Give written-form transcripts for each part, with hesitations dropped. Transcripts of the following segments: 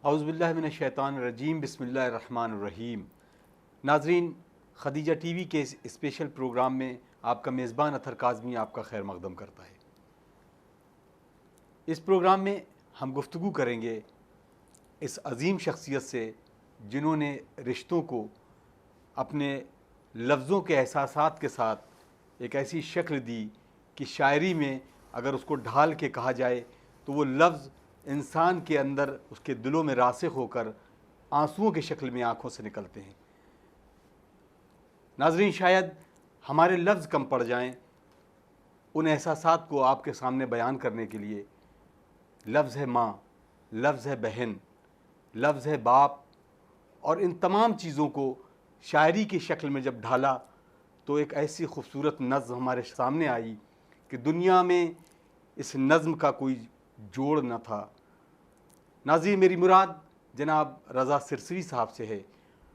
اعوذ باللہ من الشیطان الرجیم، بسم اللہ الرحمن الرحیم۔ ناظرین، خدیجہ ٹی وی کے اس اسپیشل پروگرام میں آپ کا میزبان اطہر کاظمی آپ کا خیر مقدم کرتا ہے۔ اس پروگرام میں ہم گفتگو کریں گے اس عظیم شخصیت سے جنہوں نے رشتوں کو اپنے لفظوں کے احساسات کے ساتھ ایک ایسی شکل دی کہ شاعری میں اگر اس کو ڈھال کے کہا جائے تو وہ لفظ انسان کے اندر اس کے دلوں میں راسخ ہو کر آنسوؤں کی شکل میں آنکھوں سے نکلتے ہیں۔ ناظرین، شاید ہمارے لفظ کم پڑ جائیں ان احساسات کو آپ کے سامنے بیان کرنے کے لیے۔ لفظ ہے ماں، لفظ ہے بہن، لفظ ہے باپ، اور ان تمام چیزوں کو شاعری کی شکل میں جب ڈھالا تو ایک ایسی خوبصورت نظم ہمارے سامنے آئی کہ دنیا میں اس نظم کا کوئی جوڑ نہ تھا۔ ناظرین، میری مراد جناب رضا سرسوی صاحب سے ہے۔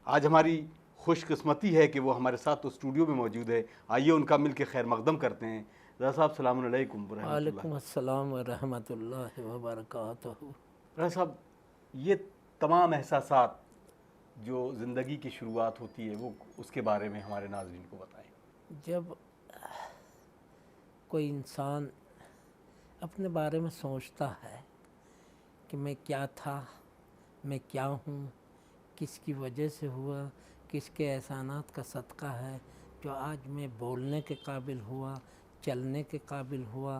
آج ہماری خوش قسمتی ہے کہ وہ ہمارے ساتھ تو اسٹوڈیو میں موجود ہے۔ آئیے ان کا مل کے خیر مقدم کرتے ہیں۔ رضا صاحب، السلام علیکم ورحمۃ اللہ۔ وعلیکم السلام ورحمۃ اللہ وبرکاتہ۔ رضا صاحب، یہ تمام احساسات جو زندگی کی شروعات ہوتی ہے وہ اس کے بارے میں ہمارے ناظرین کو بتائیں۔ جب کوئی انسان اپنے بارے میں سوچتا ہے کہ میں کیا تھا، میں کیا ہوں، کس کی وجہ سے ہوا، کس کے احسانات کا صدقہ ہے جو آج میں بولنے کے قابل ہوا، چلنے کے قابل ہوا،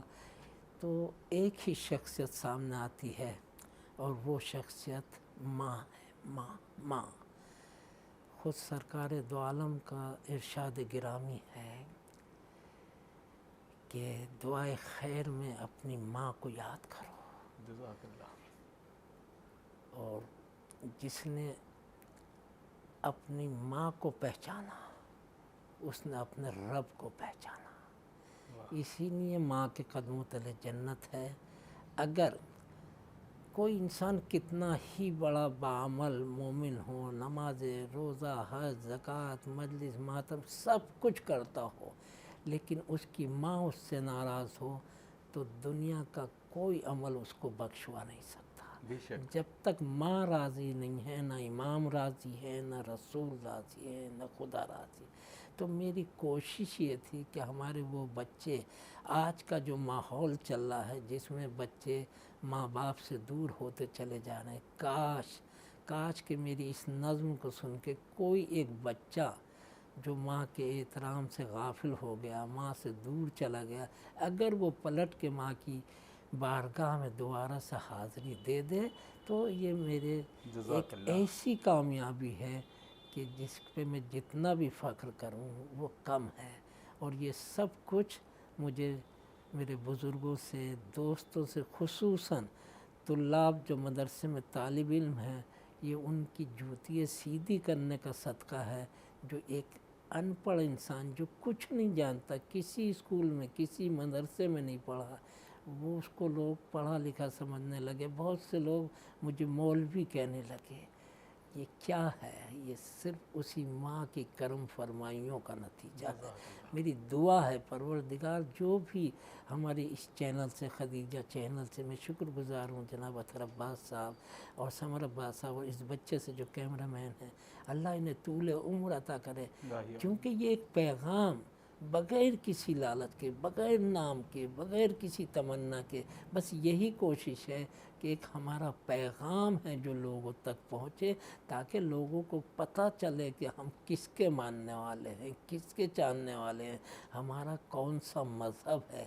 تو ایک ہی شخصیت سامنے آتی ہے اور وہ شخصیت ماں ہے۔ ماں خود سرکار دو عالم کا ارشاد گرامی ہے کہ دعائے خیر میں اپنی ماں کو یاد کرو، جزاک اللہ۔ اور جس نے اپنی ماں کو پہچانا اس نے اپنے رب کو پہچانا۔ اسی لیے ماں کے قدموں تلے جنت ہے۔ اگر کوئی انسان کتنا ہی بڑا بعمل مومن ہو، نماز روزہ حج زکوٰۃ مجلس ماتم سب کچھ کرتا ہو، لیکن اس کی ماں اس سے ناراض ہو تو دنیا کا کوئی عمل اس کو بخشوا نہیں سکتا۔ بے شک۔ جب تک ماں راضی نہیں ہے، نہ امام راضی ہے، نہ رسول راضی ہے، نہ خدا راضی۔ تو میری کوشش یہ تھی کہ ہمارے وہ بچے، آج کا جو ماحول چل رہا ہے جس میں بچے ماں باپ سے دور ہوتے چلے جا رہے ہیں، کاش کہ میری اس نظم کو سن کے کوئی ایک بچہ جو ماں کے احترام سے غافل ہو گیا، ماں سے دور چلا گیا، اگر وہ پلٹ کے ماں کی بارگاہ میں دوبارہ سے حاضری دے دے تو یہ میرے ایک ایسی کامیابی ہے کہ جس پہ میں جتنا بھی فخر کروں وہ کم ہے۔ اور یہ سب کچھ مجھے میرے بزرگوں سے، دوستوں سے، خصوصاً طلاب جو مدرسے میں طالب علم ہیں، یہ ان کی جوتیاں سیدھی کرنے کا صدقہ ہے۔ جو ایک ان پڑھ انسان جو کچھ نہیں جانتا، کسی اسکول میں کسی مدرسے میں نہیں پڑھا، وہ اس کو لوگ پڑھا لکھا سمجھنے لگے۔ بہت سے لوگ مجھے مولوی کہنے لگے۔ یہ کیا ہے؟ یہ صرف اسی ماں کی کرم فرمائیوں کا نتیجہ ہے۔ میری دعا ہے پروردگار جو بھی ہمارے اس چینل سے، خدیجہ چینل سے، میں شکر گزار ہوں جناب اطہر عباس صاحب اور سمر عباس صاحب اور اس بچے سے جو کیمرہ مین ہیں، اللہ انہیں طول عمر عطا کرے، کیونکہ یہ ایک پیغام بغیر کسی لالچ کے، بغیر نام کے، بغیر کسی تمنا کے، بس یہی کوشش ہے کہ ایک ہمارا پیغام ہے جو لوگوں تک پہنچے، تاکہ لوگوں کو پتہ چلے کہ ہم کس کے ماننے والے ہیں، کس کے جاننے والے ہیں، ہمارا کون سا مذہب ہے۔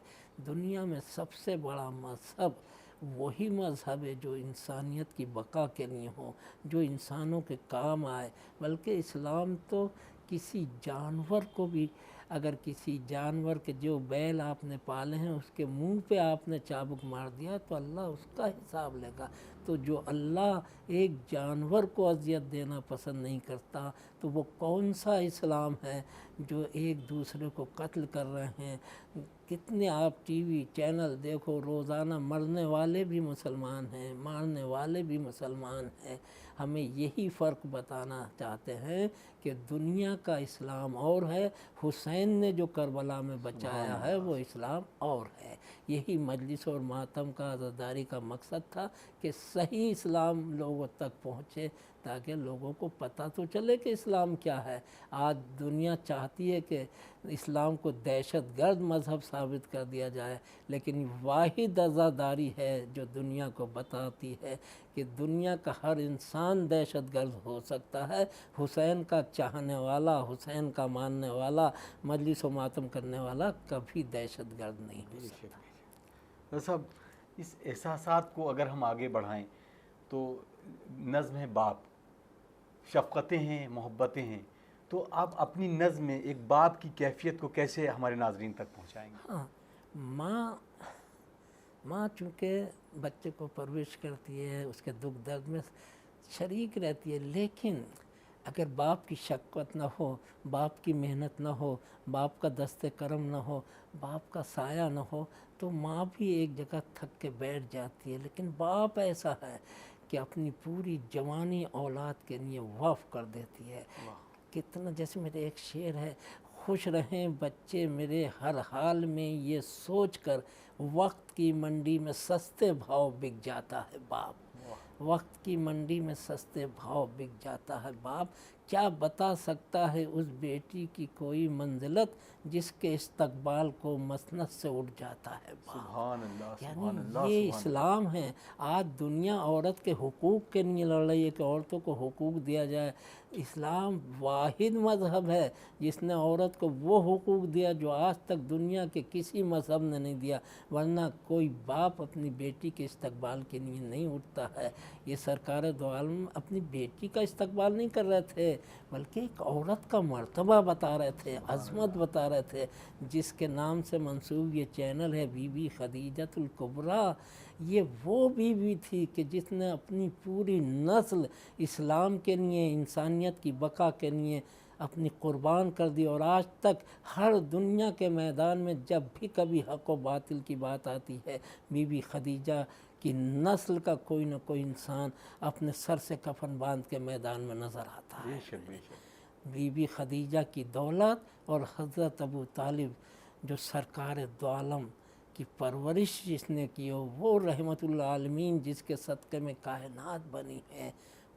دنیا میں سب سے بڑا مذہب وہی مذہب ہے جو انسانیت کی بقا کے لیے ہو، جو انسانوں کے کام آئے۔ بلکہ اسلام تو کسی جانور کو بھی، اگر کسی جانور کے جو بیل آپ نے پالے ہیں اس کے منہ پہ آپ نے چابک مار دیا تو اللہ اس کا حساب لے گا۔ تو جو اللہ ایک جانور کو اذیت دینا پسند نہیں کرتا تو وہ کون سا اسلام ہے جو ایک دوسرے کو قتل کر رہے ہیں۔ کتنے آپ ٹی وی چینل دیکھو، روزانہ مرنے والے بھی مسلمان ہیں، مارنے والے بھی مسلمان ہیں۔ ہمیں یہی فرق بتانا چاہتے ہیں کہ دنیا کا اسلام اور ہے، حسین نے جو کربلا میں بچایا ہے وہ اسلام اور ہے۔ یہی مجلس اور ماتم کا عزاداری کا مقصد تھا کہ صحیح اسلام لوگوں تک پہنچے، تاکہ لوگوں کو پتہ تو چلے کہ اسلام کیا ہے۔ آج دنیا چاہتی ہے کہ اسلام کو دہشت گرد مذہب ثابت کر دیا جائے، لیکن واحد عزاداری ہے جو دنیا کو بتاتی ہے کہ دنیا کا ہر انسان دہشت گرد ہو سکتا ہے، حسین کا چاہنے والا، حسین کا ماننے والا، مجلس و ماتم کرنے والا کبھی دہشت گرد نہیں ہو سکتا۔ ڈاکٹر صاحب، اس احساسات کو اگر ہم آگے بڑھائیں تو نظم ہے باپ، شفقتیں ہیں، محبتیں ہیں، تو آپ اپنی نظم میں ایک باپ کی کیفیت کو کیسے ہمارے ناظرین تک پہنچائیں گے؟ ہاں، ماں چونکہ بچے کو پرورش کرتی ہے، اس کے دکھ درد میں شریک رہتی ہے، لیکن اگر باپ کی شفقت نہ ہو، باپ کی محنت نہ ہو، باپ کا دست کرم نہ ہو، باپ کا سایہ نہ ہو، تو ماں بھی ایک جگہ تھک کے بیٹھ جاتی ہے۔ لیکن باپ ایسا ہے کہ اپنی پوری جوانی اولاد کے لیے وقف کر دیتی ہے۔ کتنا، جیسے میرے ایک شعر ہے، خوش رہیں بچے میرے ہر حال میں یہ سوچ کر، وقت کی منڈی میں سستے بھاؤ بک جاتا ہے باپ۔ وقت کی منڈی میں سستے بھاؤ بک جاتا ہے باپ، کیا بتا سکتا ہے اس بیٹی کی کوئی منزلت، جس کے استقبال کو مسند سے اٹھ جاتا ہے باپ۔ سبحان اللہ، سبحان یعنی اللہ، یہ سبحان اللہ۔ اسلام ہے۔ آج دنیا عورت کے حقوق کے لیے لڑ رہی ہے کہ عورتوں کو حقوق دیا جائے۔ اسلام واحد مذہب ہے جس نے عورت کو وہ حقوق دیا جو آج تک دنیا کے کسی مذہب نے نہیں دیا، ورنہ کوئی باپ اپنی بیٹی کے استقبال کے لیے نہیں اٹھتا ہے۔ یہ سرکار دو عالم اپنی بیٹی کا استقبال نہیں کر رہے تھے، بلکہ ایک عورت کا مرتبہ بتا رہے تھے، عظمت بتا رہے تھے، جس کے نام سے منسوب یہ چینل ہے، بی بی خدیجۃ الکبریٰ۔ یہ وہ بیوی تھی کہ جس نے اپنی پوری نسل اسلام کے لیے، انسانیت کی بقا کے لیے اپنی قربان کر دی، اور آج تک ہر دنیا کے میدان میں جب بھی کبھی حق و باطل کی بات آتی ہے، بی بی خدیجہ کی نسل کا کوئی نہ کوئی انسان اپنے سر سے کفن باندھ کے میدان میں نظر آتا ہے۔ بے شک، بے شک۔ بی بی خدیجہ کی دولت اور حضرت ابو طالب جو سرکار دو عالم کی پرورش جس نے کی ہو، وہ رحمت اللہ عالمین جس کے صدقے میں کائنات بنی ہے،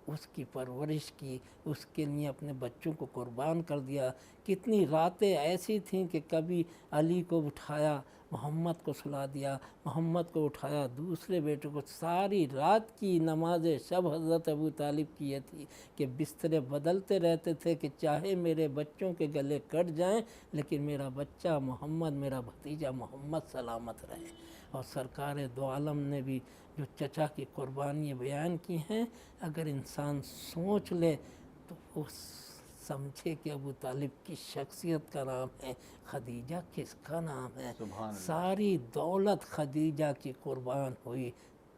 اس کی پرورش کی، اس کے لیے اپنے بچوں کو قربان کر دیا۔ کتنی راتیں ایسی تھیں کہ کبھی علی کو اٹھایا، محمد کو سلا دیا، محمد کو اٹھایا، دوسرے بیٹے کو۔ ساری رات کی نماز شب حضرت ابو طالب کی یہ تھی کہ بسترے بدلتے رہتے تھے کہ چاہے میرے بچوں کے گلے کٹ جائیں، لیکن میرا بچہ محمد، میرا بھتیجا محمد سلامت رہے۔ اور سرکار دو عالم نے بھی جو چچا کی قربانی بیان کی ہیں، اگر انسان سوچ لے تو وہ سمجھے کہ ابو طالب کی شخصیت کا نام ہے، خدیجہ کس کا نام ہے۔ سبحان اللہ۔ ساری دولت خدیجہ کی قربان ہوئی،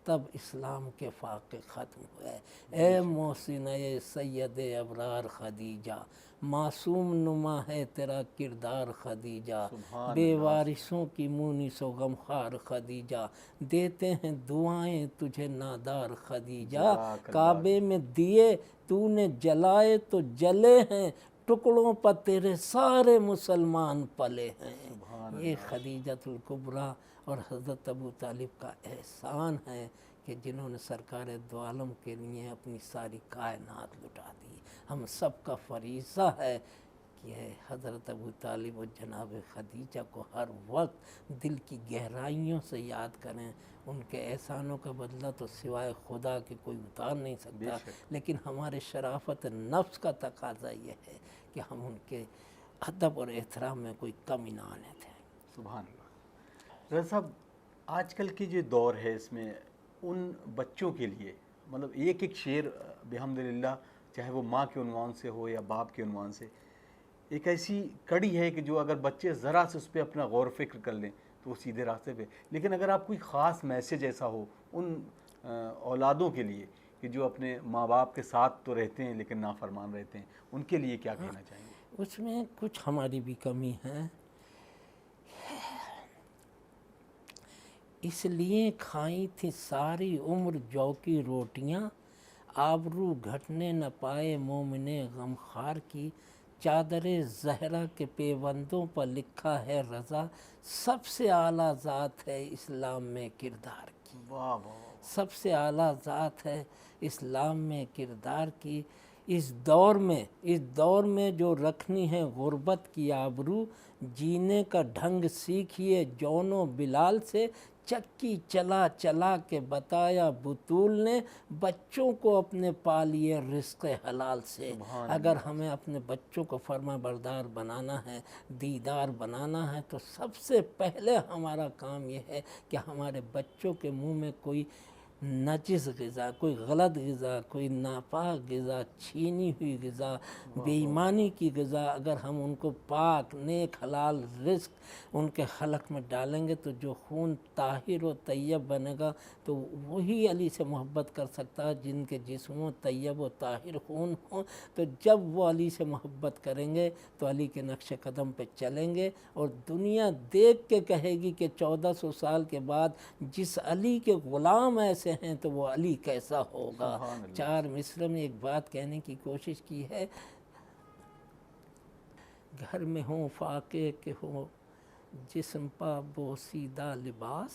تب اسلام کے فاقے ختم ہوئے۔ اے محسن اے سید ابرار خدیجہ، معصوم نما ہے تیرا کردار خدیجہ، سبحان بے اللہ۔ وارثوں کی مونس و غمخوار خدیجہ، دیتے ہیں دعائیں تجھے نادار خدیجہ، جزاک اللہ۔ کعبے میں دیے تو نے جلائے تو جلے ہیں، ٹکڑوں پر تیرے سارے مسلمان پلے ہیں۔ سبحان یہ خدیجۃ الکبریٰ اور حضرت ابو طالب کا احسان ہے کہ جنہوں نے سرکار دو عالم کے لیے اپنی ساری کائنات لٹا دی۔ ہم سب کا فریضہ ہے کہ حضرت ابو طالب و جناب خدیجہ کو ہر وقت دل کی گہرائیوں سے یاد کریں۔ ان کے احسانوں کا بدلہ تو سوائے خدا کے کوئی اتار نہیں سکتا، لیکن ہمارے شرافت نفس کا تقاضا یہ ہے کہ ہم ان کے ادب اور احترام میں کوئی کمی نہ آنے دیں۔ سبحان اللہ۔ رضا صاحب، آج کل کی جو دور ہے اس میں ان بچوں کے لیے مطلب ایک ایک شعر بحمدللہ، چاہے وہ ماں کے عنوان سے ہو یا باپ کے عنوان سے، ایک ایسی کڑی ہے کہ جو اگر بچے ذرا سے اس پہ اپنا غور و فکر کر لیں تو وہ سیدھے راستے پہ۔ لیکن اگر آپ کوئی خاص میسیج ایسا ہو ان اولادوں کے لیے کہ جو اپنے ماں باپ کے ساتھ تو رہتے ہیں لیکن نافرمان رہتے ہیں، ان کے لیے کیا کہنا چاہیں گے؟ اس میں کچھ ہماری بھی کمی ہے، اس لیے کھائی تھی ساری عمر جو کی روٹیاں، آبرو گھٹنے نہ پائے مومن غمخوار کی، چادر زہرا کے پیوندوں پر لکھا ہے رضا، سب سے اعلیٰ ذات ہے اسلام میں کردار کی۔ واہ واہ۔ سب سے اعلیٰ ذات ہے اسلام میں کردار کی۔ اس دور میں جو رکھنی ہے غربت کی آبرو، جینے کا ڈھنگ سیکھیے جون و بلال سے، چکی چلا چلا کے بتایا بطول نے، بچوں کو اپنے پالیے رزق حلال سے۔ اگر ہمیں اپنے بچوں کو فرما بردار بنانا ہے، دیدار بنانا ہے، تو سب سے پہلے ہمارا کام یہ ہے کہ ہمارے بچوں کے منہ میں کوئی نجس غذا، کوئی غلط غذا، کوئی ناپاک غذا، چھینی ہوئی غذا، بے ایمانی کی غذا، اگر ہم ان کو پاک نیک حلال رزق ان کے حلق میں ڈالیں گے تو جو خون طاہر و طیب بنے گا تو وہی علی سے محبت کر سکتا ہے جن کے جسموں طیب و طاہر خون ہوں۔ تو جب وہ علی سے محبت کریں گے تو علی کے نقش قدم پہ چلیں گے، اور دنیا دیکھ کے کہے گی کہ 1400 سال کے بعد جس علی کے غلام ایسے ہیں تو وہ علی کیسا ہوگا۔ چار مصرع میں ایک بات کہنے کی کوشش کی ہے، گھر میں ہوں فاقے کے ہوں جسم پا بوسیدہ لباس،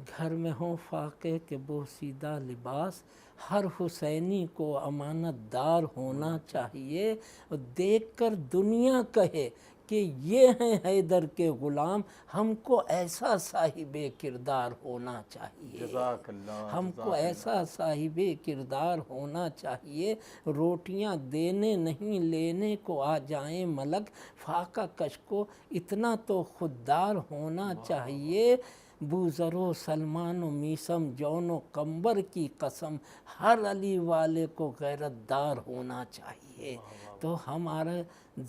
گھر میں ہوں فاقے کے بوسیدہ لباس، ہر حسینی کو امانت دار ہونا چاہیے، اور دیکھ کر دنیا کہے کہ یہ ہیں حیدر کے غلام، ہم کو ایسا صاحب کردار ہونا چاہیے، جزاک اللہ، ہم کو ایسا صاحب کردار ہونا چاہیے۔ روٹیاں دینے نہیں لینے کو آ جائیں ملک، فاقہ کش کو اتنا تو خوددار ہونا چاہیے۔ بوذر و سلمان و میثم جون و قمبر کی قسم، ہر علی والے کو غیرت دار ہونا چاہیے۔ تو ہمارا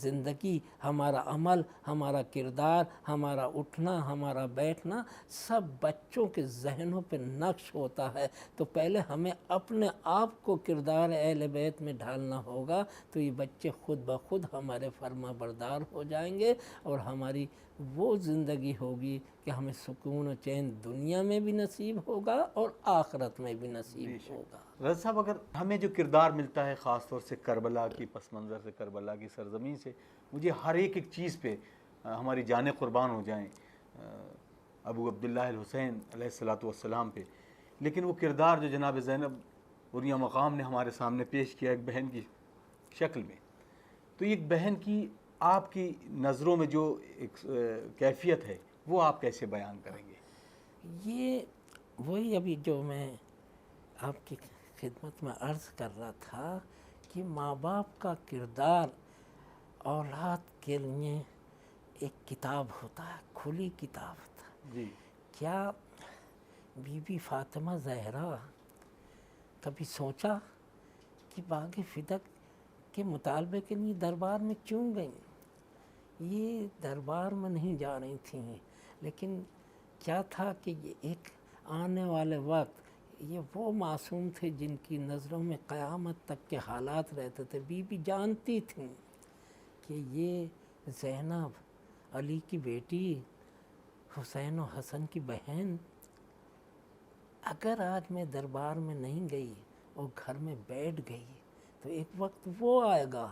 زندگی، ہمارا عمل، ہمارا کردار، ہمارا اٹھنا، ہمارا بیٹھنا سب بچوں کے ذہنوں پہ نقش ہوتا ہے۔ تو پہلے ہمیں اپنے آپ کو کردار اہل بیت میں ڈھالنا ہوگا، تو یہ بچے خود بخود ہمارے فرما بردار ہو جائیں گے، اور ہماری وہ زندگی ہوگی کہ ہمیں سکون و چین دنیا میں بھی نصیب ہوگا اور آخرت میں بھی نصیب ہوگا۔ رضا صاحب، اگر ہمیں جو کردار ملتا ہے خاص طور سے کربلا کی پس منظر سے، کربلا کی سرزمین سے، مجھے ہر ایک چیز پہ ہماری جانیں قربان ہو جائیں ابو عبداللہ الحسین علیہ السلام پہ، لیکن وہ کردار جو جناب زینب عریہ مقام نے ہمارے سامنے پیش کیا ایک بہن کی شکل میں، تو ایک بہن کی آپ کی نظروں میں جو ایک کیفیت ہے وہ آپ کیسے بیان کریں گے؟ یہ وہی ابھی جو میں آپ کی خدمت میں عرض کر رہا تھا کہ ماں باپ کا کردار اولاد کے لیے ایک کتاب ہوتا ہے، کھلی کتاب ہوتا ہے۔ جی، کیا بی بی فاطمہ زہرا کبھی سوچا کہ باغ فدق کے مطالبے کے لیے دربار میں کیوں گئیں؟ یہ دربار میں نہیں جا رہی تھیں، لیکن کیا تھا کہ یہ ایک آنے والے وقت یہ وہ معصوم تھے جن کی نظروں میں قیامت تک کے حالات رہتے تھے۔ بی بی جانتی تھیں کہ یہ زینب علی کی بیٹی، حسین و حسن کی بہن، اگر آج میں دربار میں نہیں گئی اور گھر میں بیٹھ گئی تو ایک وقت وہ آئے گا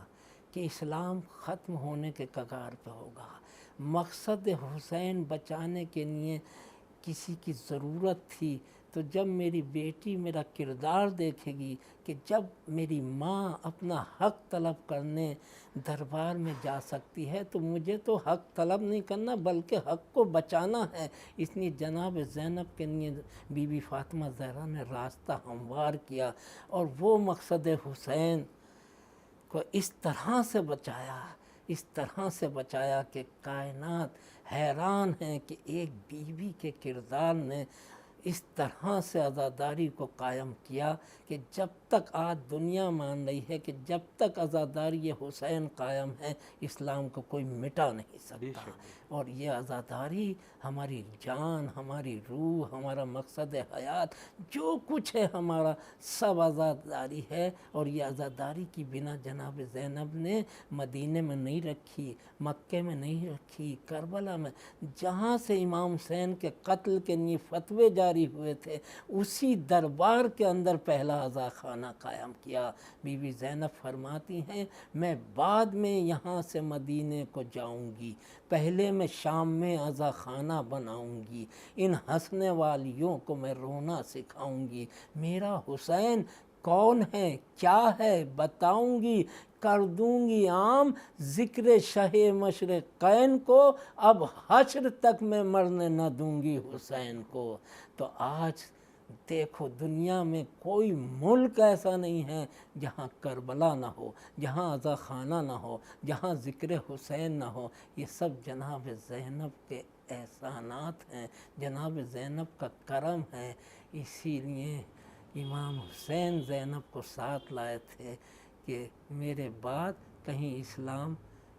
کہ اسلام ختم ہونے کے کگار پہ ہوگا۔ مقصد حسین بچانے کے لیے کسی کی ضرورت تھی، تو جب میری بیٹی میرا کردار دیکھے گی کہ جب میری ماں اپنا حق طلب کرنے دربار میں جا سکتی ہے تو مجھے تو حق طلب نہیں کرنا بلکہ حق کو بچانا ہے۔ اس لیے جناب زینب کے لیے بی بی فاطمہ زہرا نے راستہ ہموار کیا، اور وہ مقصد حسین کو اس طرح سے بچایا، اس طرح سے بچایا کہ کائنات حیران ہیں کہ ایک بیوی کے کردار نے اس طرح سے عزاداری کو قائم کیا کہ جب تک آج دنیا مان رہی ہے کہ جب تک عزاداری حسین قائم ہے اسلام کو کوئی مٹا نہیں سکتا، اور یہ عزاداری ہماری جان، ہماری روح، ہمارا مقصد حیات، جو کچھ ہے ہمارا سب عزاداری ہے۔ اور یہ عزاداری کی بنا جناب زینب نے مدینے میں نہیں رکھی، مکے میں نہیں رکھی، کربلا میں، جہاں سے امام حسین کے قتل کے لیے فتوے جاری جاری ہوئے تھے اسی دربار کے اندر پہلا عزا خانہ قائم کیا۔ بی بی زینب فرماتی ہیں میں بعد میں یہاں سے مدینے کو جاؤں گی، پہلے میں شام میں عزا خانہ بناؤں گی، ان ہنسنے والیوں کو میں رونا سکھاؤں گی، میرا حسین کون ہے کیا ہے بتاؤں گی، کر دوں گی عام ذکر شہ مشرقین کو، اب حشر تک میں مرنے نہ دوں گی حسین کو۔ تو آج دیکھو دنیا میں کوئی ملک ایسا نہیں ہے جہاں کربلا نہ ہو، جہاں عزا خانہ نہ ہو، جہاں ذکر حسین نہ ہو۔ یہ سب جناب زینب کے احسانات ہیں، جناب زینب کا کرم ہے۔ اسی لیے امام حسین زینب کو ساتھ لائے تھے کہ میرے بعد کہیں اسلام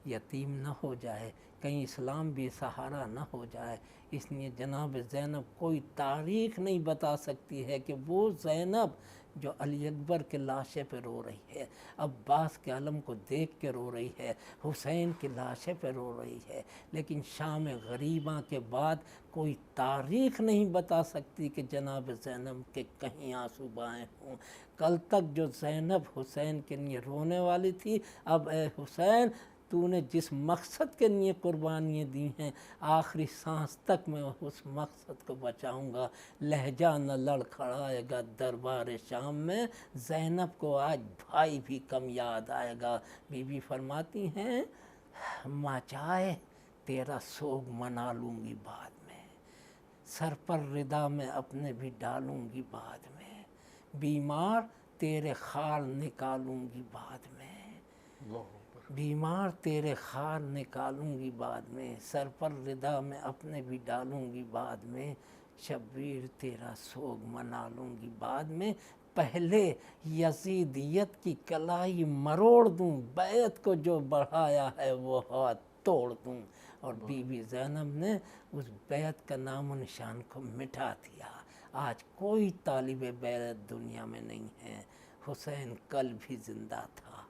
یتیم نہ ہو جائے، کہیں اسلام بے سہارا نہ ہو جائے۔ اس لیے جناب زینب کوئی تاریخ نہیں بتا سکتی ہے کہ وہ زینب جو علی اکبر کے لاشے پہ رو رہی ہے، عباس کے علم کو دیکھ کے رو رہی ہے، حسین کے لاشے پہ رو رہی ہے، لیکن شام غریباں کے بعد کوئی تاریخ نہیں بتا سکتی کہ جناب زینب کے کہیں آنسو بہائے ہوں۔ کل تک جو زینب حسین کے لیے رونے والی تھی، اب اے حسین تو نے جس مقصد کے لیے قربانیاں دی ہیں، آخری سانس تک میں اس مقصد کو بچاؤں گا۔ لہجہ نہ لڑکھڑائے گا دربار شام میں، زینب کو آج بھائی بھی کم یاد آئے گا۔ بی بی فرماتی ہیں ماں چاہے تیرا سوگ منا لوں گی بعد میں، سر پر ردا میں اپنے بھی ڈالوں گی بعد میں، بیمار تیرے خال نکالوں گی بعد میں، بیمار تیرے خال نکالوں گی بعد میں، سر پر ردا میں اپنے بھی ڈالوں گی بعد میں، شبیر تیرا سوگ منا لوں گی بعد میں، پہلے یزیدیت کی کلائی مروڑ دوں، بیعت کو جو بڑھایا ہے وہ ہاتھ توڑ دوں۔ اور بی بی زینب نے اس بیعت کا نام و نشان کو مٹا دیا۔ آج کوئی طالب بیعت دنیا میں نہیں ہے۔ حسین کل بھی زندہ تھا،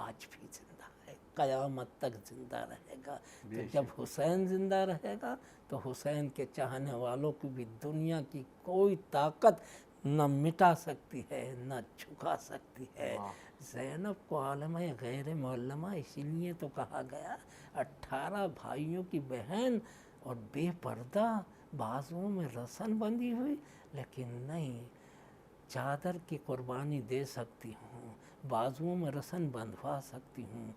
آج بھی زندہ ہے، قیامت تک زندہ رہے گا۔ تو جب حسین زندہ رہے گا تو حسین کے چاہنے والوں کو بھی دنیا کی کوئی طاقت نہ مٹا سکتی ہے نہ جھکا سکتی ہے۔ زینب کو عالمہ غیر معلمہ اسی لیے تو کہا گیا، 18 بھائیوں کی بہن اور بے پردہ، بازوؤں میں رسن بندھی ہوئی، لیکن نہیں، چادر کی قربانی دے سکتی ہوں، بازوؤں میں رسن بندھوا سکتی ہوں،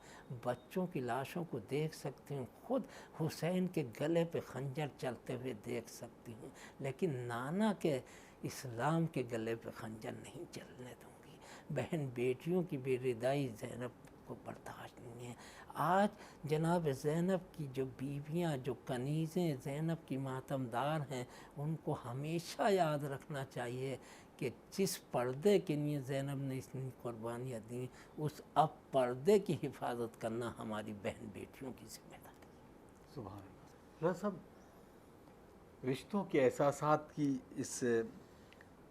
بچوں کی لاشوں کو دیکھ سکتی ہوں، خود حسین کے گلے پہ خنجر چلتے ہوئے دیکھ سکتی ہوں، لیکن نانا کے اسلام کے گلے پہ خنجر نہیں چلنے دوں گی۔ بہن بیٹیوں کی بے ردائی زینب کو برداشت نہیں ہے۔ آج جناب زینب کی جو بیویاں، جو کنیزیں زینب کی ماتمدار ہیں، ان کو ہمیشہ یاد رکھنا چاہیے کہ جس پردے کے لیے زینب نے اتنی قربانیاں دیں، اس اب پردے کی حفاظت کرنا ہماری بہن بیٹیوں کی ذمہ داری ہے۔ سبحان اللہ۔ رضا صاحب، رشتوں کے احساسات کی اس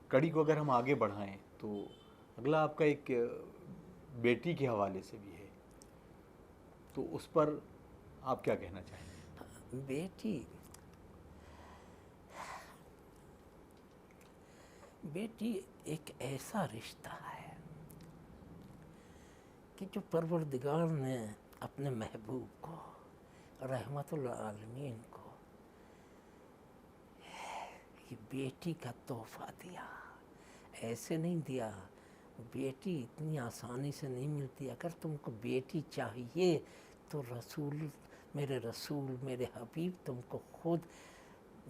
کڑی کو اگر ہم آگے بڑھائیں تو اگلا آپ کا ایک بیٹی کے حوالے سے بھی ہے، تو اس پر آپ کیا کہنا چاہیں گے؟ بیٹی ایک ایسا رشتہ ہے کہ جو پروردگار نے اپنے محبوب کو، رحمت العالمین کو، یہ بیٹی کا تحفہ دیا، ایسے نہیں دیا۔ بیٹی اتنی آسانی سے نہیں ملتی۔ اگر تم کو بیٹی چاہیے تو میرے رسول میرے حبیب تم کو خود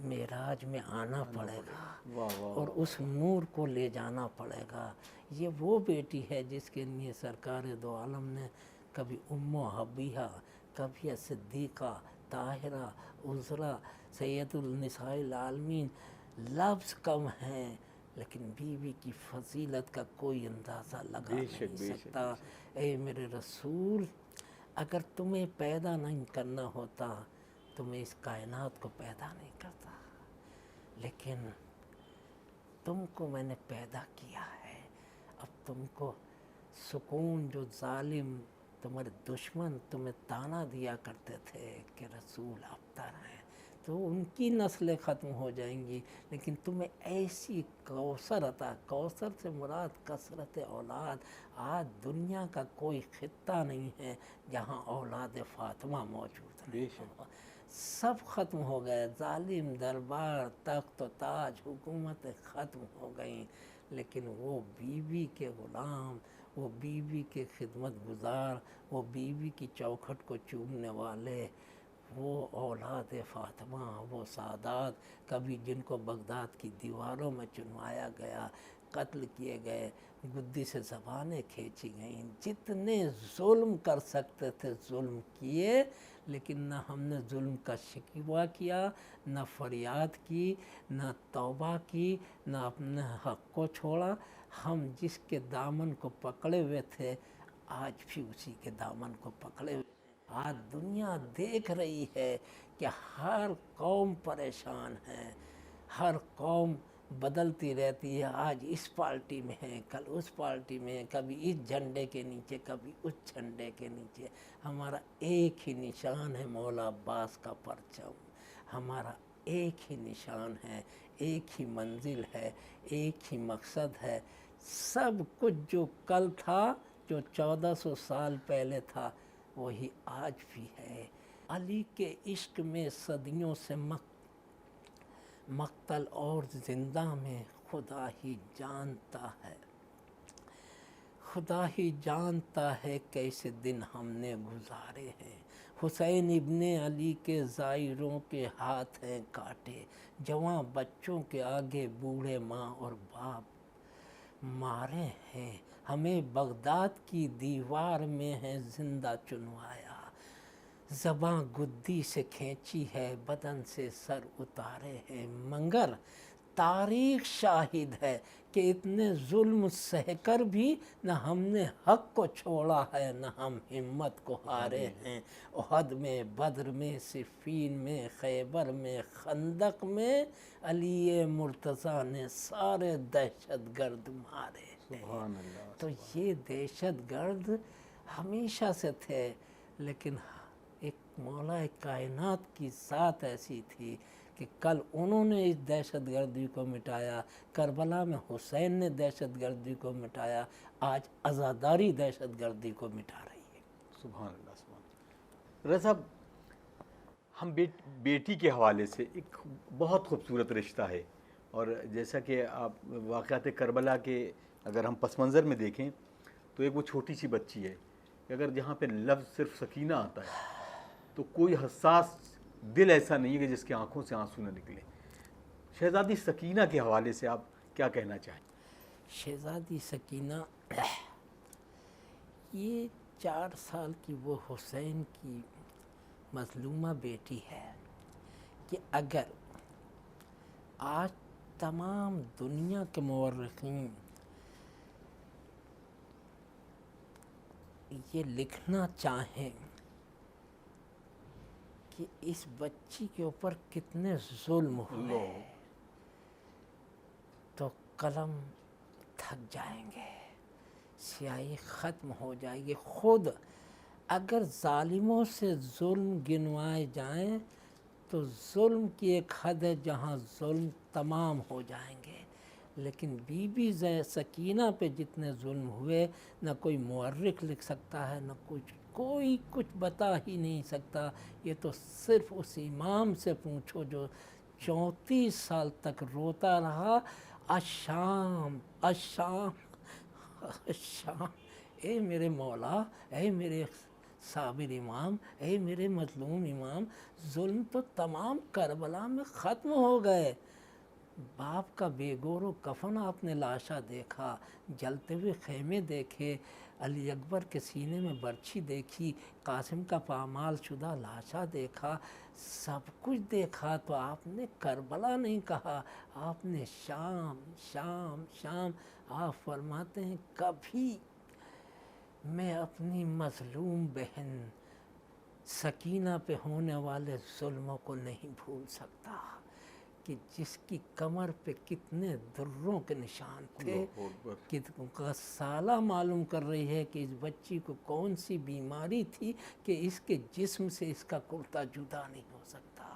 معراج میں آنا پڑے گا اور اس نور کو لے جانا پڑے گا۔ یہ وہ بیٹی ہے جس کے لیے سرکار دو عالم نے کبھی ام حبیہ، کبھی صدیقہ، طاہرہ، عذرا، سید النساء العالمین، لفظ کم ہیں لیکن بیوی کی فضیلت کا کوئی اندازہ لگا نہیں سکتا۔ اے میرے رسول، اگر تمہیں پیدا نہیں کرنا ہوتا تو میں اس کائنات کو پیدا نہیں کرتا، لیکن تم کو میں نے پیدا کیا ہے۔ اب تم کو سکون، جو ظالم تمہارے دشمن تمہیں تانا دیا کرتے تھے کہ رسول ابتر ہیں، تو ان کی نسلیں ختم ہو جائیں گی، لیکن تمہیں ایسی کوثر عطا، کوثر سے مراد کثرت اولاد، آج دنیا کا کوئی خطہ نہیں ہے جہاں اولاد فاطمہ موجود بے نہیں شک۔ ہو، سب ختم ہو گئے، ظالم دربار، تخت و تاج، حکومتیں ختم ہو گئیں، لیکن وہ بیوی کے غلام، وہ بیوی کے خدمت گزار، وہ بیوی کی چوکھٹ کو چومنے والے، وہ اولاد فاطمہ، وہ سادات، کبھی جن کو بغداد کی دیواروں میں چنوایا گیا، قتل کیے گئے، گدی سے زبانیں کھینچی گئیں، جتنے ظلم کر سکتے تھے ظلم کیے، لیکن نہ ہم نے ظلم کا شکوہ کیا، نہ فریاد کی، نہ توبہ کی، نہ اپنے حق کو چھوڑا۔ ہم جس کے دامن کو پکڑے ہوئے تھے آج بھی اسی کے دامن کو پکڑے ہوئے ہیں۔ آج دنیا دیکھ رہی ہے کہ ہر قوم پریشان ہے، ہر قوم بدلتی رہتی ہے، آج اس پارٹی میں ہے، کل اس پارٹی میں ہے، کبھی اس جھنڈے کے نیچے، کبھی اس جھنڈے کے نیچے۔ ہمارا ایک ہی نشان ہے مولا عباس کا پرچم، ہمارا ایک ہی نشان ہے، ایک ہی منزل ہے، ایک ہی مقصد ہے۔ سب کچھ جو کل تھا، جو 1400 سال پہلے تھا، وہی آج بھی ہے۔ علی کے عشق میں صدیوں سے مقتل اور زندہ میں خدا ہی جانتا ہے، خدا ہی جانتا ہے کیسے دن ہم نے گزارے ہیں۔ حسین ابن علی کے زائروں کے ہاتھ ہیں کاٹے، جواں بچوں کے آگے بوڑھے ماں اور باپ مارے ہیں۔ ہمیں بغداد کی دیوار میں ہے زندہ چنوایا، زباں گدی سے کھینچی ہے، بدن سے سر اتارے ہیں، مگر تاریخ شاہد ہے کہ اتنے ظلم سہ کر بھی نہ ہم نے حق کو چھوڑا ہے، نہ ہم ہمت کو ہارے ہیں۔ احد میں، بدر میں، صفین میں، خیبر میں، خندق میں، علی مرتضیٰ نے سارے دہشت گرد مارے ہیں۔ سبحان اللہ۔ تو یہ دہشت گرد ہمیشہ سے تھے، لیکن ایک مولا کائنات کی ذات ایسی تھی کہ کل انہوں نے اس دہشت گردی کو مٹایا، کربلا میں حسین نے دہشت گردی کو مٹایا، آج عزاداری دہشت گردی کو مٹا رہی ہے۔ سبحان اللہ، سبحان اللہ۔ رضا صاحب، ہم بیٹی کے حوالے سے ایک بہت خوبصورت رشتہ ہے، اور جیسا کہ آپ واقعات کربلا کے اگر ہم پس منظر میں دیکھیں تو ایک وہ چھوٹی سی بچی ہے کہ اگر جہاں پہ لفظ صرف سکینہ آتا ہے تو کوئی حساس دل ایسا نہیں ہے کہ جس کے آنکھوں سے آنسو نہ نکلے۔ شہزادی سکینہ کے حوالے سے آپ کیا کہنا چاہیں؟ شہزادی سکینہ یہ 4 سال کی وہ حسین کی مظلومہ بیٹی ہے کہ اگر آج تمام دنیا کے مورخین یہ لکھنا چاہیں کہ اس بچی کے اوپر کتنے ظلم ہوئے تو قلم تھک جائیں گے، سیاہی ختم ہو جائے گی۔ خود اگر ظالموں سے ظلم گنوائے جائیں تو ظلم کی ایک حد ہے جہاں ظلم تمام ہو جائیں گے، لیکن بی بی سکینہ پہ جتنے ظلم ہوئے نہ کوئی مورخ لکھ سکتا ہے، نہ کوئی کچھ بتا ہی نہیں سکتا۔ یہ تو صرف اس امام سے پوچھو جو 34 سال تک روتا رہا، الشام الشام الشام، اے میرے مولا، اے میرے صابر امام، اے میرے مظلوم امام، ظلم تو تمام کربلا میں ختم ہو گئے۔ باپ کا بے گور و کفن آپ نے لاشا دیکھا، جلتے ہوئے خیمے دیکھے، علی اکبر کے سینے میں برچھی دیکھی، قاسم کا پامال شدہ لاشا دیکھا، سب کچھ دیکھا، تو آپ نے کربلا نہیں کہا، آپ نے شام شام شام۔ آپ فرماتے ہیں کبھی میں اپنی مظلوم بہن سکینہ پہ ہونے والے ظلموں کو نہیں بھول سکتا کہ جس کی کمر پہ کتنے دروں کے نشان تھے، کہ سالہ معلوم کر رہی ہے کہ اس بچی کو کون سی بیماری تھی کہ اس کے جسم سے اس کا کرتا جدا نہیں ہو سکتا۔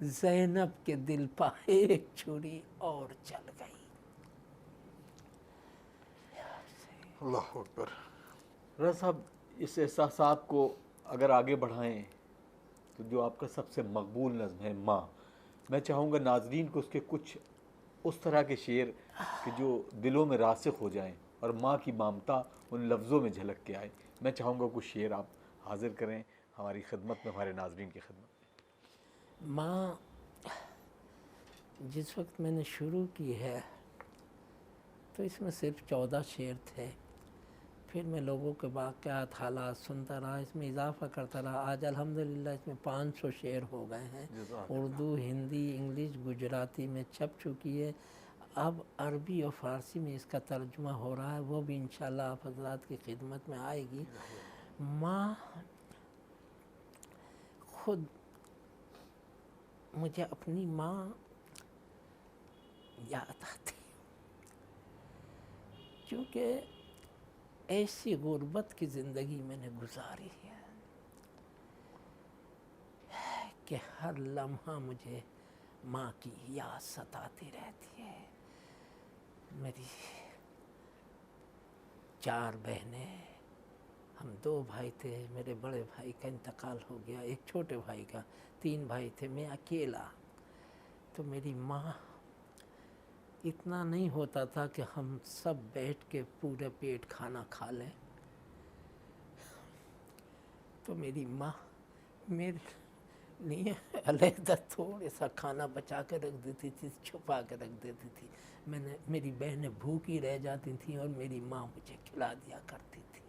زینب کے دل پہ ایک چھری اور چل گئی. اللہ اکبر. رضا صاحب اس احساسات کو اگر آگے بڑھائیں تو جو آپ کا سب سے مقبول نظم ہے ماں، میں چاہوں گا ناظرین کو اس کے کچھ اس طرح کے شعر کہ جو دلوں میں راسخ ہو جائیں اور ماں کی مامتا ان لفظوں میں جھلک کے آئے. میں چاہوں گا کچھ شعر آپ حاضر کریں ہماری خدمت میں، ہمارے ناظرین کی خدمت میں. ماں جس وقت میں نے شروع کی ہے تو اس میں صرف 14 شعر تھے. پھر میں لوگوں کے واقعات حالات سنتا رہا، اس میں اضافہ کرتا رہا. آج الحمدللہ اس میں 500 شعر ہو گئے ہیں. اردو، ہندی، انگلش، گجراتی میں چھپ چکی ہے. اب عربی اور فارسی میں اس کا ترجمہ ہو رہا ہے، وہ بھی انشاءاللہ آپ حضرات کی خدمت میں آئے گی. ماں خود مجھے اپنی ماں یاد آتی کیونکہ ایسی غربت کی زندگی میں نے گزاری ہے کہ ہر لمحہ مجھے ماں کی یاد ستاتی رہتی ہے. میری 4 بہنیں، ہم 2 بھائی تھے. میرے بڑے بھائی کا انتقال ہو گیا، ایک چھوٹے بھائی کا. 3 بھائی تھے، میں اکیلا. تو میری ماں، اتنا نہیں ہوتا تھا کہ ہم سب بیٹھ کے پورے پیٹ کھانا کھا لیں. تو میری ماں میرے لیے علیحدہ تھوڑا سا کھانا بچا کے رکھ دیتی تھی، چھپا کے رکھ دیتی تھی. میری بہنیں بھوکی رہ جاتی تھیں اور میری ماں مجھے کھلا دیا کرتی تھی.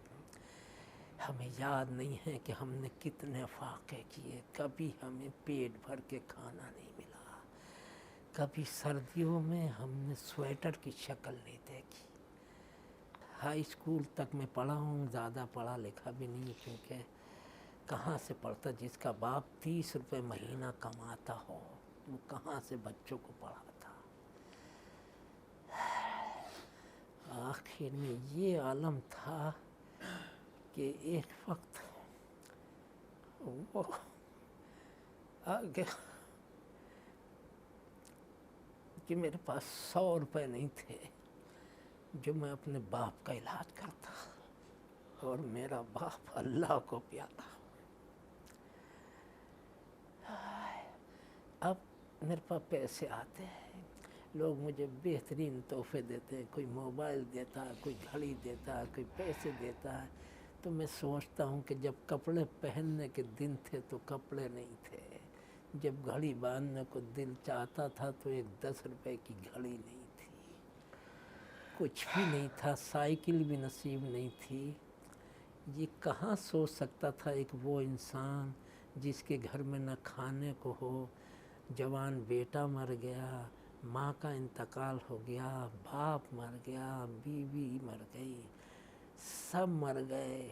ہمیں یاد نہیں ہے کہ ہم نے کتنے فاقے کیے. کبھی ہمیں پیٹ بھر کے کھانا نہیں ملا. کبھی سردیوں میں ہم نے سویٹر کی شکل نہیں دیکھی. ہائی اسکول تک میں پڑھا ہوں، زیادہ پڑھا لکھا بھی نہیں، کیونکہ کہاں سے پڑھتا. جس کا باپ 30 روپے مہینہ کماتا ہو وہ کہاں سے بچوں کو پڑھاتا. آخر میں یہ عالم تھا کہ ایک وقت وہ آ گیا کہ میرے پاس 100 روپے نہیں تھے جو میں اپنے باپ کا علاج کرتا، اور میرا باپ اللہ کو پیارا. اب میرے پاس پیسے آتے ہیں، لوگ مجھے بہترین تحفے دیتے ہیں. کوئی موبائل دیتا ہے، کوئی گھڑی دیتا ہے، کوئی پیسے دیتا ہے. تو میں سوچتا ہوں کہ جب کپڑے پہننے کے دن تھے تو کپڑے نہیں تھے. جب گھڑی باندھنے کو دل چاہتا تھا تو ایک 10 روپے کی گھڑی نہیں تھی. کچھ بھی نہیں تھا، سائیکل بھی نصیب نہیں تھی. یہ کہاں سوچ سکتا تھا ایک وہ انسان جس کے گھر میں نہ کھانے کو ہو، جوان بیٹا مر گیا، ماں کا انتقال ہو گیا، باپ مر گیا، بیوی مر گئی، سب مر گئے.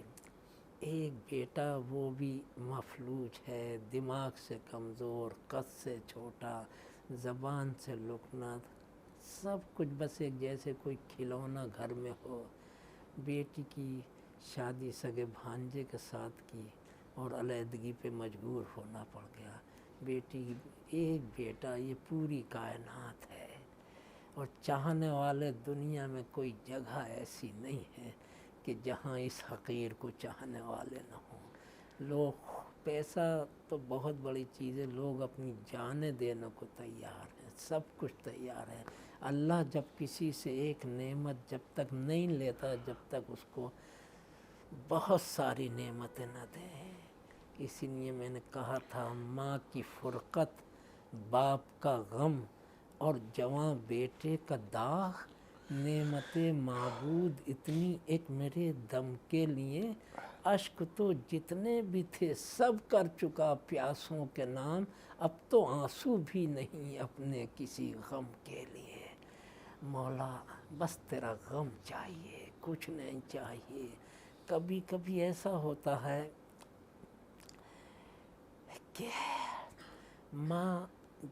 ایک بیٹا وہ بھی مفلوج ہے، دماغ سے کمزور، قد سے چھوٹا، زبان سے لکنت، سب کچھ بس ایک جیسے کوئی کھلونا گھر میں ہو. بیٹی کی شادی سگے بھانجے کے ساتھ کی اور علیحدگی پہ مجبور ہونا پڑ گیا. بیٹی، ایک بیٹا، یہ پوری کائنات ہے. اور چاہنے والے دنیا میں کوئی جگہ ایسی نہیں ہے کہ جہاں اس حقیر کو چاہنے والے نہ ہوں. لوگ، پیسہ تو بہت بڑی چیز ہے، لوگ اپنی جانیں دینے کو تیار ہیں، سب کچھ تیار ہے. اللہ جب کسی سے ایک نعمت جب تک نہیں لیتا، جب تک اس کو بہت ساری نعمتیں نہ دے. اسی لیے میں نے کہا تھا، ماں کی فرقت، باپ کا غم اور جواں بیٹے کا داغ، نعمت معبود اتنی ایک میرے دم کے لیے. اشک تو جتنے بھی تھے سب کر چکا پیاسوں کے نام، اب تو آنسو بھی نہیں اپنے کسی غم کے لیے. مولا بس تیرا غم چاہیے، کچھ نہیں چاہیے. کبھی کبھی ایسا ہوتا ہے کہ ماں،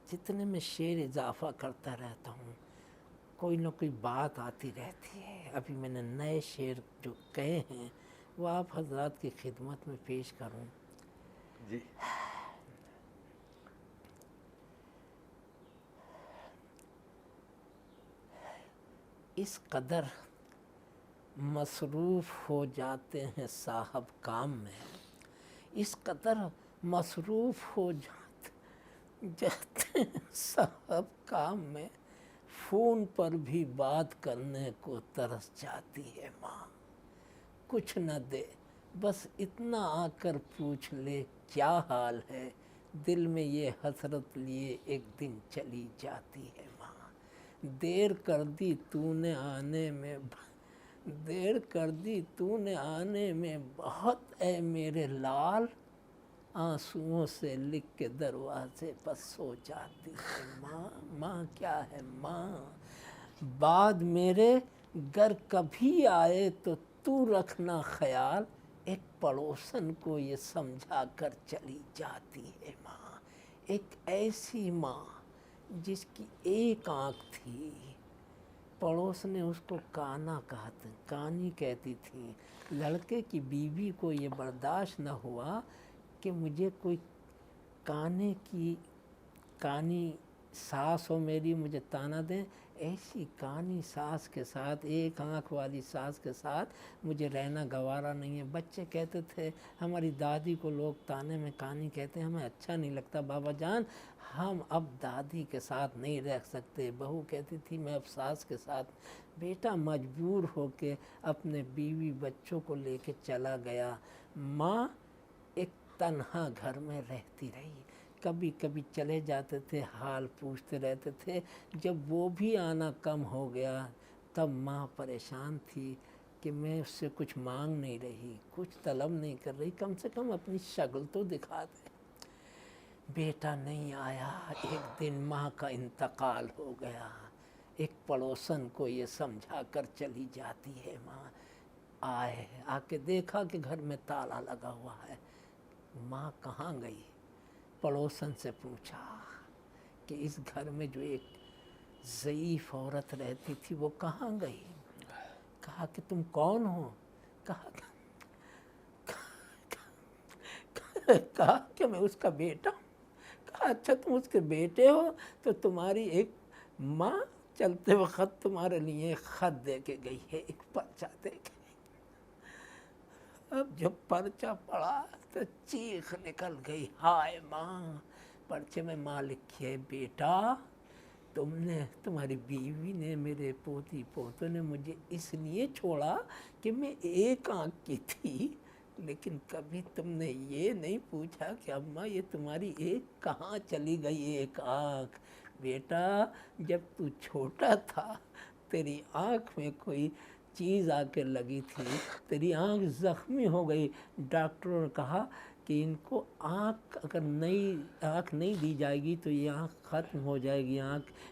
جتنے میں شعر اضافہ کرتا رہتا ہوں کوئی نہ کوئی بات آتی رہتی ہے. ابھی میں نے نئے شعر جو کہے ہیں وہ آپ حضرات کی خدمت میں پیش کروں. جی. اس قدر مصروف ہو جاتے ہیں صاحب کام میں، اس قدر مصروف ہو جاتے ہیں صاحب کام میں، فون پر بھی بات کرنے کو ترس جاتی ہے ماں۔ کچھ نہ دے، بس اتنا آ کر پوچھ لے کیا حال ہے، دل میں یہ حسرت لیے ایک دن چلی جاتی ہے ماں۔ دیر کر دی تو نے آنے میں، دیر کر دی تو نے آنے میں بہت اے میرے لال، آنسوؤں سے لکھ کے دروازے پر سو جاتی ہے ماں۔ ماں کیا ہے ماں، بعد میرے گر کبھی آئے تو رکھنا خیال، ایک پڑوسن کو یہ سمجھا کر چلی جاتی ہے ماں۔ ایک ایسی ماں جس کی ایک آنکھ تھی، پڑوس نے اس کو کانا کہا تھا، کانی کہتی تھی۔ لڑکے کی بیوی کو یہ برداشت نہ ہوا کہ مجھے کوئی کانی ساس ہو میری مجھے تانا دیں، ایسی کانی ساس کے ساتھ، ایک آنکھ والی ساس کے ساتھ مجھے رہنا گوارا نہیں ہے۔ بچے کہتے تھے ہماری دادی کو لوگ تانے میں کانی کہتے ہیں، ہمیں اچھا نہیں لگتا بابا جان، ہم اب دادی کے ساتھ نہیں رہ سکتے۔ بہو کہتی تھی میں اب ساس کے ساتھ۔ بیٹا مجبور ہو کے اپنے بیوی بچوں کو لے کے چلا گیا۔ ماں ایک تنہا گھر میں رہتی رہی، کبھی کبھی چلے جاتے تھے، حال پوچھتے رہتے تھے۔ جب وہ بھی آنا کم ہو گیا تب ماں پریشان تھی کہ میں اس سے کچھ مانگ نہیں رہی، کچھ طلب نہیں کر رہی، کم سے کم اپنی شکل تو دکھا دے۔ بیٹا نہیں آیا، ایک دن ماں کا انتقال ہو گیا، ایک پڑوسن کو یہ سمجھا کر چلی جاتی ہے ماں۔ آ کے دیکھا کہ گھر میں تالا لگا ہوا ہے، ماں کہاں گئی؟ پڑوسن سے پوچھا کہ اس گھر میں جو ایک ضعیف عورت رہتی تھی وہ کہاں گئی؟ کہا کہ تم کون ہو؟ کہا کہ میں اس کا بیٹا ہوں۔ کہا اچھا تم اس کے بیٹے ہو تو تمہاری ایک ماں چلتے وقت تمہارے لیے ایک خط دے کے گئی ہے، ایک پرچہ دے کے۔ اب جب پرچہ پڑھا تو چیخ نکل گئی، ہائے ماں، پرچے میں ماں لکھی ہے بیٹا تمہاری بیوی نے، میرے پوتی پوتوں نے مجھے اس لیے چھوڑا کہ میں ایک آنکھ کی تھی، لیکن کبھی تم نے یہ نہیں پوچھا کہ اماں یہ تمہاری ایک کہاں چلی گئی ایک آنکھ؟ بیٹا جب تو چھوٹا تھا تیری آنکھ میں کوئی چیز آ کے لگی تھی، تیری آنکھ زخمی ہو گئی، ڈاکٹروں نے کہا کہ ان کو اگر آنکھ نہیں دی جائے گی تو یہ آنکھ ختم ہو جائے گی،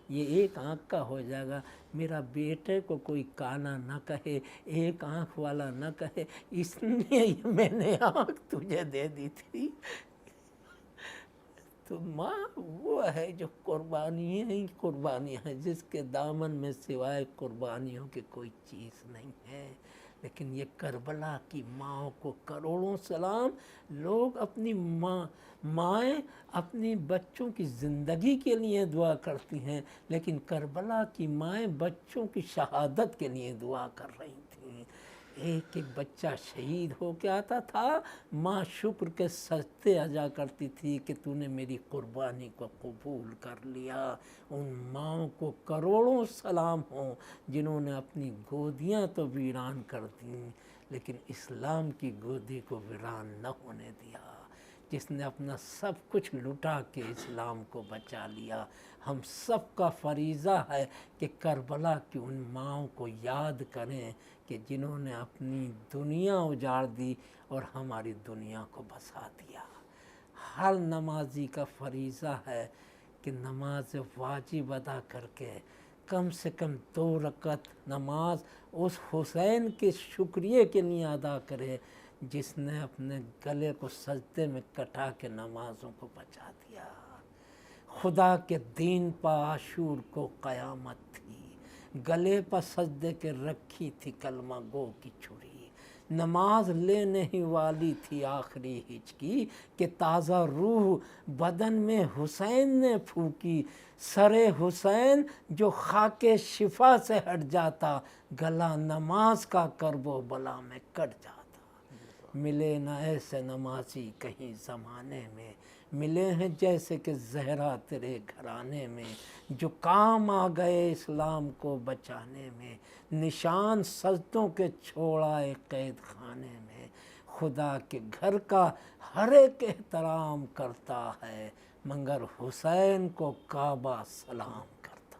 یہ ایک آنکھ کا ہو جائے گا۔ میرا بیٹے کو کوئی کانا نہ کہے، ایک آنکھ والا نہ کہے، اس لیے میں نے آنکھ تجھے دے دی تھی۔ تو ماں وہ ہے جو قربانیاں ہی قربانیاں ہیں، جس کے دامن میں سوائے قربانیوں کی کوئی چیز نہیں ہے۔ لیکن یہ کربلا کی ماں کو کروڑوں سلام۔ لوگ اپنی مائیں اپنی بچوں کی زندگی کے لیے دعا کرتی ہیں، لیکن کربلا کی مائیں بچوں کی شہادت کے لیے دعا کر رہی تھیں۔ ایک ایک بچہ شہید ہو کے آتا تھا، ماں شکر کے سجدے ادا کرتی تھی کہ تو نے میری قربانی کو قبول کر لیا۔ ان ماؤں کو کروڑوں سلام ہوں جنہوں نے اپنی گودیاں تو ویران کر دیں لیکن اسلام کی گودی کو ویران نہ ہونے دیا، جس نے اپنا سب کچھ لٹا کے اسلام کو بچا لیا۔ ہم سب کا فریضہ ہے کہ کربلا کی ان ماؤں کو یاد کریں کہ جنہوں نے اپنی دنیا اجاڑ دی اور ہماری دنیا کو بسا دیا۔ ہر نمازی کا فریضہ ہے کہ نماز واجب ادا کر کے کم سے کم 2 رکعت نماز اس حسین کے شکریہ کے لیے ادا کرے جس نے اپنے گلے کو سجدے میں کٹا کے نمازوں کو بچا دیا۔ خدا کے دین پا عاشور کو قیامت تھی، گلے پر سجدے کے رکھی تھی کلمہ گو کی چھری۔ نماز لینے ہی والی تھی آخری ہچکی کہ تازہ روح بدن میں حسین نے پھونکی، سر حسین جو خاک شفا سے ہٹ جاتا، گلا نماز کا کرب و بلا میں کٹ جاتا۔ ملے نہ ایسے نمازی کہیں زمانے میں، ملے ہیں جیسے کہ زہرا تیرے گھرانے میں، جو کام آ گئے اسلام کو بچانے میں، نشان سجدوں کے چھوڑائے قید خانے میں، خدا کے گھر کا ہر ایک احترام کرتا ہے، مگر حسین کو کعبہ سلام کرتا۔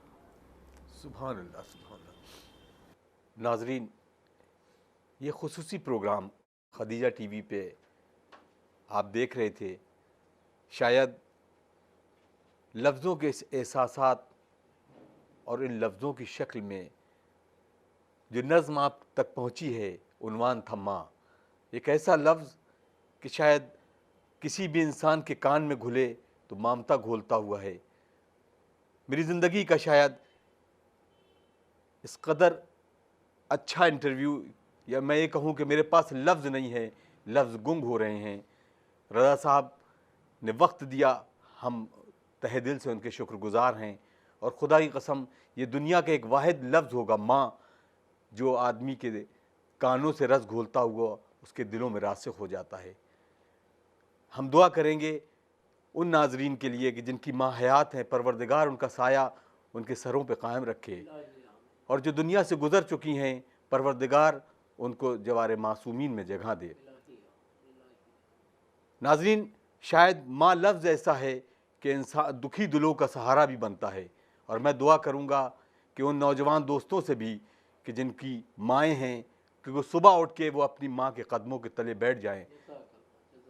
سبحان اللہ، سبحان اللہ۔ ناظرین، یہ خصوصی پروگرام خدیجہ ٹی وی پہ آپ دیکھ رہے تھے۔ شاید لفظوں کے احساسات اور ان لفظوں کی شکل میں جو نظم آپ تک پہنچی ہے، عنوان تھا ماں۔ ایک ایسا لفظ کہ شاید کسی بھی انسان کے کان میں گھلے تو مامتا گھولتا ہوا ہے۔ میری زندگی کا شاید اس قدر اچھا انٹرویو، یا میں یہ کہوں کہ میرے پاس لفظ نہیں ہے، لفظ گنگ ہو رہے ہیں۔ رضا صاحب نے وقت دیا، ہم تہہ دل سے ان کے شکر گزار ہیں، اور خدا کی قسم یہ دنیا کا ایک واحد لفظ ہوگا ماں، جو آدمی کے کانوں سے رس گھولتا ہوا اس کے دلوں میں راسخ ہو جاتا ہے۔ ہم دعا کریں گے ان ناظرین کے لیے کہ جن کی ماں حیات ہیں، پروردگار ان کا سایہ ان کے سروں پہ قائم رکھے، اور جو دنیا سے گزر چکی ہیں، پروردگار ان کو جوار معصومین میں جگہ دے۔ ناظرین، شاید ماں لفظ ایسا ہے کہ انسان دکھی دلوں کا سہارا بھی بنتا ہے، اور میں دعا کروں گا کہ ان نوجوان دوستوں سے بھی کہ جن کی مائیں ہیں، کہ وہ صبح اٹھ کے وہ اپنی ماں کے قدموں کے تلے بیٹھ جائیں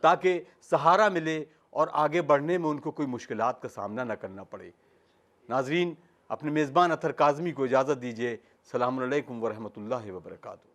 تاکہ سہارا ملے اور آگے بڑھنے میں ان کو کوئی مشکلات کا سامنا نہ کرنا پڑے۔ ناظرین، اپنے میزبان اطہر کاظمی کو اجازت دیجیے۔ السلام علیکم ورحمۃ اللہ وبرکاتہ۔